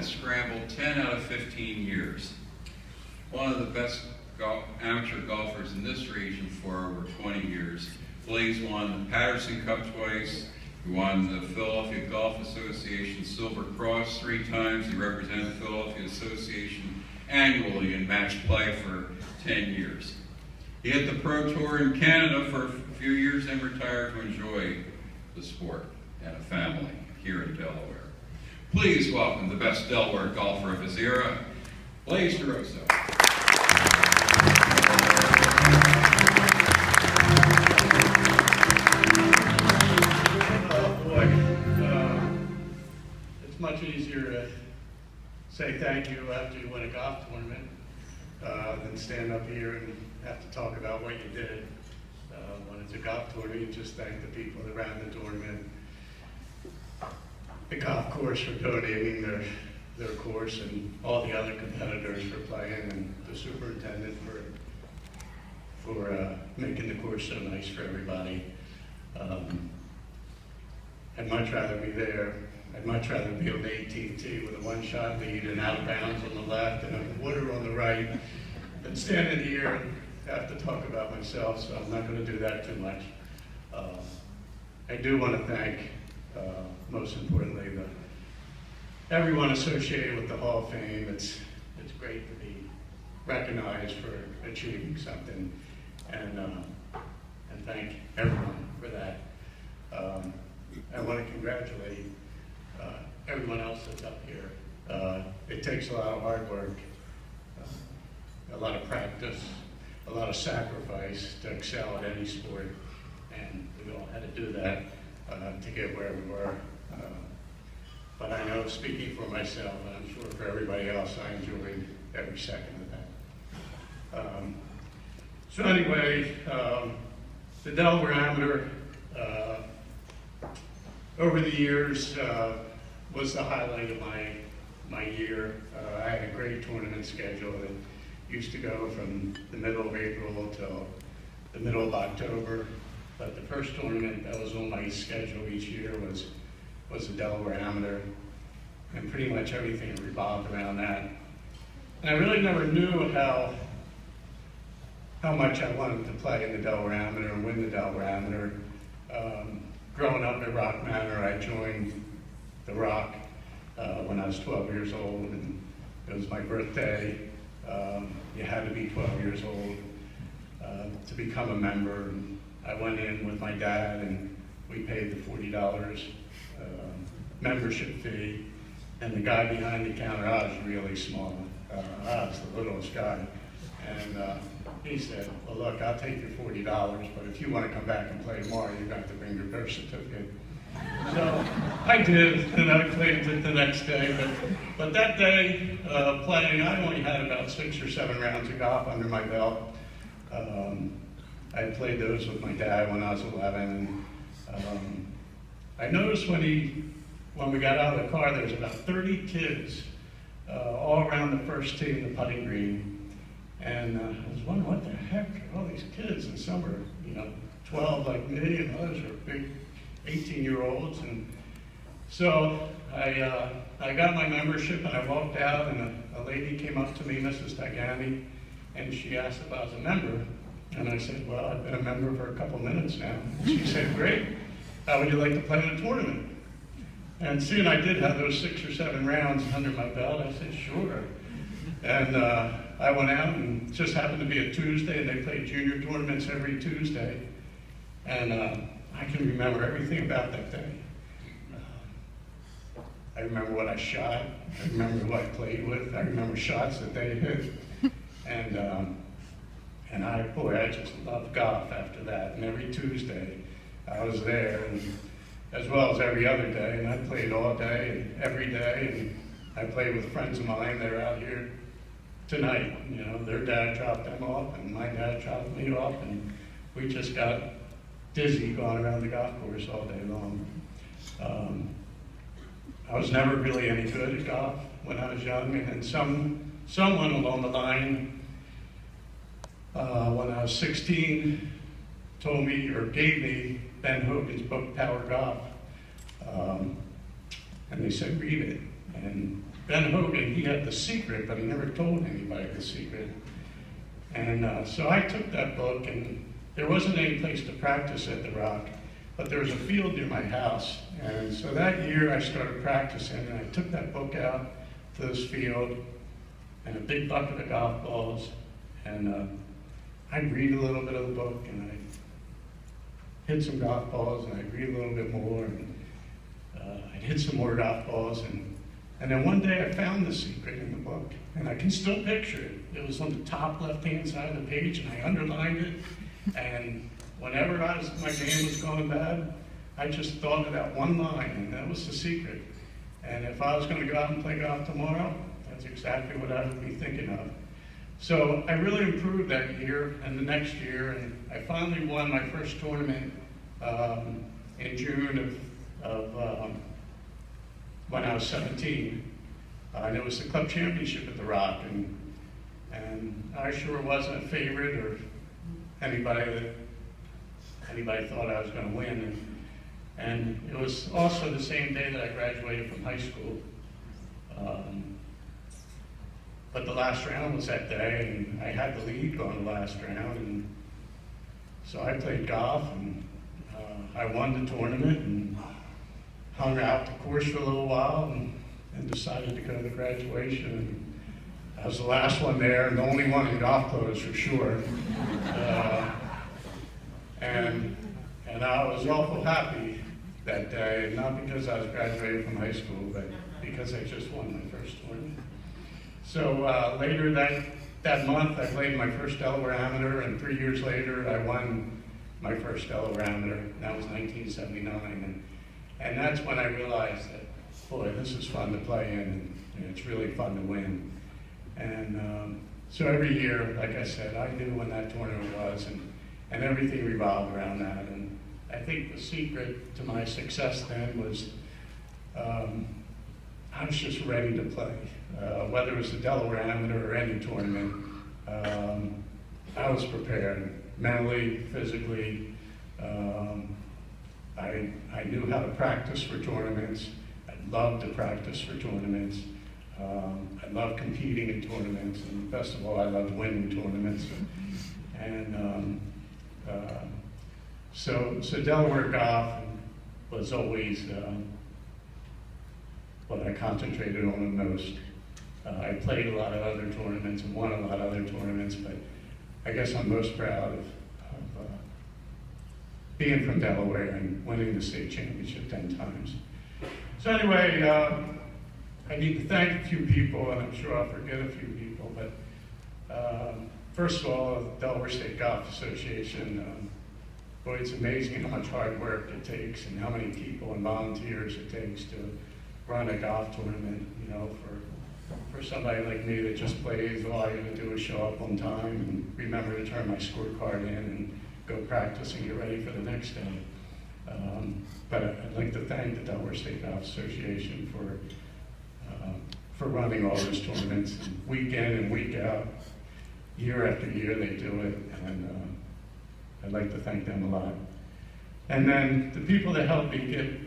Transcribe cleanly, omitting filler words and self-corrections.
scrambled 10 out of 15 years. One of the best amateur golfers in this region for over 20 years. Blaise won the Patterson Cup twice. He won the Philadelphia Golf Association Silver Cross 3 times. He represented the Philadelphia Association annually in match play for 10 years. He hit the Pro Tour in Canada for a few years and retired to enjoy the sport and a family here in Delaware. Please welcome the best Delaware golfer of his era, Blaise Giroso. It's much easier to say thank you after you win a golf tournament than stand up here and have to talk about what you did. When it's a golf tournament, you just thank the people around the tournament, the golf course for donating their course, and all the other competitors for playing, and the superintendent for making the course so nice for everybody. I'd much rather be there. I'd much rather be on the 18th with a one-shot lead and out of bounds on the left and a water on the right than standing here and have to talk about myself, so I'm not going to do that too much. I do want to thank, most importantly, everyone associated with the Hall of Fame. It's great to be recognized for achieving something, and thank everyone for that. I want to congratulate everyone else that's up here. It takes a lot of hard work, a lot of practice, a lot of sacrifice to excel at any sport, and we all had to do that to get where we were. But I know, speaking for myself, and I'm sure for everybody else, I enjoyed every second of that. So anyway, the Delaware Amateur, over the years, was the highlight of my year. I had a great tournament schedule that used to go from the middle of April till the middle of October. But the first tournament that was on my schedule each year was the Delaware Amateur, and pretty much everything revolved around that. And I really never knew how much I wanted to play in the Delaware Amateur and win the Delaware Amateur. Growing up at Rock Manor, I joined the Rock when I was 12 years old, and it was my birthday. You had to be 12 years old to become a member. And I went in with my dad, and we paid the $40 membership fee. And the guy behind the counter, I was really small. I was the littlest guy. And he said, well, look, I'll take your $40, but if you want to come back and play tomorrow, you're going to have to bring your birth certificate. So I did, and I claimed it the next day. But that day, playing, I only had about 6 or 7 rounds of golf under my belt. I played those with my dad when I was 11. And, I noticed when we got out of the car, there was about 30 kids all around the first tee in the putting green. And I was wondering, what the heck are all these kids? And some were, 12 like me, and others were big 18-year-olds. And so I got my membership, and I walked out, and a lady came up to me, Mrs. Tagani, and she asked if I was a member. And I said, well, I've been a member for a couple minutes now. And she said, great. How would you like to play in a tournament? And seeing I did have those 6 or 7 rounds under my belt, I said, sure. And I went out, and it just happened to be a Tuesday, and they played junior tournaments every Tuesday. And I can remember everything about that day. I remember what I shot. I remember who I played with. I remember shots that they hit. And I just loved golf after that. And every Tuesday, I was there, and as well as every other day. And I played all day and every day. And I played with friends of mine that are out here tonight. Their dad dropped them off, and my dad dropped me off, and we just got dizzy going around the golf course all day long. I was never really any good at golf when I was young, and then someone along the line, when I was 16, told me or gave me Ben Hogan's book, Power Golf. And they said, read it. And Ben Hogan, he had the secret, but he never told anybody the secret. And so I took that book, and there wasn't any place to practice at the Rock, but there was a field near my house. And so that year I started practicing, and I took that book out to this field and a big bucket of golf balls, and I'd read a little bit of the book, and I'd hit some golf balls, and I'd read a little bit more, and I'd hit some more golf balls, and then one day I found the secret in the book, and I can still picture it. It was on the top left-hand side of the page, and I underlined it, and whenever my game was going bad, I just thought of that one line, and that was the secret. And if I was going to go out and play golf tomorrow, that's exactly what I would be thinking of. So I really improved that year and the next year, and I finally won my first tournament in June of when I was 17. And it was the club championship at the Rock, and I sure wasn't a favorite or anybody thought I was going to win. And it was also the same day that I graduated from high school. But the last round was that day, and I had the lead going the last round, and so I played golf, and I won the tournament, and hung out the course for a little while, and decided to go to graduation. And I was the last one there, and the only one in golf clothes for sure. And I was awful happy that day, not because I was graduating from high school, but because I just won my first tournament. So later that month, I played my first Delaware Amateur, and 3 years later, I won my first Delaware Amateur. That was 1979, and that's when I realized that, boy, this is fun to play in, and it's really fun to win. And so every year, like I said, I knew when that tournament was, and everything revolved around that. And I think the secret to my success then was I was just ready to play. Whether it was the Delaware Amateur or any tournament, I was prepared, mentally, physically. I knew how to practice for tournaments. I loved to practice for tournaments. I loved competing in tournaments, and best of all, I loved winning tournaments. And so Delaware golf was always what I concentrated on the most. I played a lot of other tournaments and won a lot of other tournaments, but I guess I'm most proud of being from Delaware and winning the state championship 10 times. So anyway, I need to thank a few people, and I'm sure I'll forget a few people, but first of all, the Delaware State Golf Association. Boy, it's amazing how much hard work it takes and how many people and volunteers it takes to run a golf tournament. You know, for somebody like me that just plays, all I gotta do is show up on time and remember to turn my scorecard in and go practice and get ready for the next day. But I'd like to thank the Delaware State Golf Association for running all those tournaments, and week in and week out, year after year they do it, and I'd like to thank them a lot. And then the people that helped me get